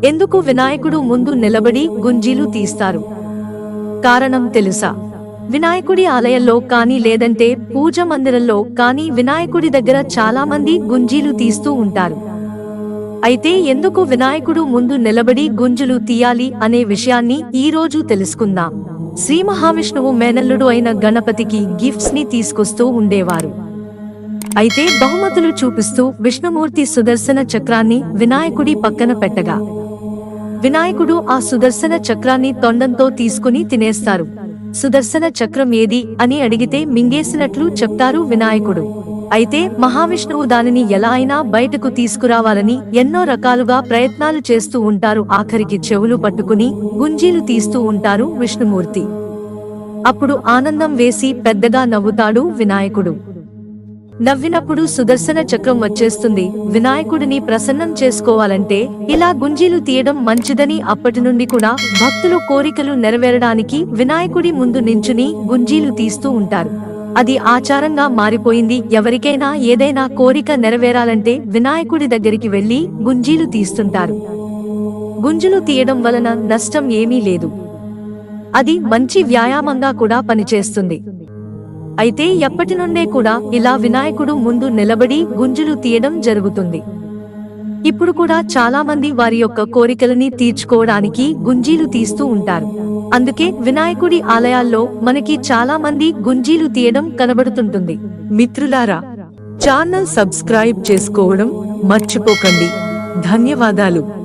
ఎందుకు వినాయకుడు ముందు నిలబడి గుంజీలు తీస్తారు? కారణం తెలుసా? వినాయకుడి ఆలయంలో కానీ లేదంటే పూజ మందిరంలో కానీ వినాయకుడి దగ్గర చాలా మంది గుంజీలు తీస్తూ ఉంటారు. అయితే ఎందుకు వినాయకుడు ముందు నిలబడి గుంజులు తీయాలి అనే విషయాన్ని ఈ రోజు తెలుసుకుందాం. శ్రీ మహావిష్ణువు మేనల్లుడు అయిన గణపతికి గిఫ్ట్స్ ని తీసుకొస్తూ ఉండేవారు. అయితే బహుమతులు చూపిస్తూ విష్ణుమూర్తి సుదర్శన చక్రాన్ని వినాయకుడి పక్కన పెట్టగా వినాయకుడు ఆ సుదర్శన చక్రాన్ని తొండంతో తీసుకుని తినేస్తారు. సుదర్శన చక్రం ఏది అని అడిగితే మింగేసినట్లు చెప్తారు వినాయకుడు. అయితే మహావిష్ణువు దానిని ఎలా అయినా బయటకు తీసుకురావాలని ఎన్నో రకాలుగా ప్రయత్నాలు చేస్తూ ఉంటారు. ఆఖరికి చెవులు పట్టుకుని గుంజీలు తీస్తూ ఉంటారు విష్ణుమూర్తి. అప్పుడు ఆనందం వేసి పెద్దగా నవ్వుతాడు వినాయకుడు. నవ్వినప్పుడు సుదర్శన చక్రం వచ్చేస్తుంది. వినాయకుడిని ప్రసన్నం చేసుకోవాలంటే ఇలా గుంజీలు తీయడం మంచిదని అప్పటి నుండి కూడా భక్తులు కోరికలు నెరవేరడానికి వినాయకుడి ముందు నించుని గుంజీలు తీస్తూ ఉంటారు. అది ఆచారంగా మారిపోయింది. ఎవరికైనా ఏదైనా కోరిక నెరవేరాలంటే వినాయకుడి దగ్గరికి వెళ్లి గుంజీలు తీస్తుంటారు. గుంజులు తీయడం వలన నష్టం ఏమీ లేదు. అది మంచి వ్యాయామంగా కూడా పనిచేస్తుంది. అయితే ఎప్పటి నుండే కూడా ఇలా వినాయకుడు ముందు నిలబడి గుంజులు తీయడం జరుగుతుంది. ఇప్పుడు కూడా చాలా మంది వారి యొక్క కోరికలని తీర్చుకోవడానికి గుంజీలు తీస్తూ ఉంటారు. అందుకే వినాయకుడి ఆలయాల్లో మనకి చాలా మంది గుంజీలు తీయడం కనబడుతుంటుంది. మిత్రులారా, ఛానల్ సబ్స్క్రైబ్ చేసుకోవడం మర్చిపోకండి. ధన్యవాదాలు.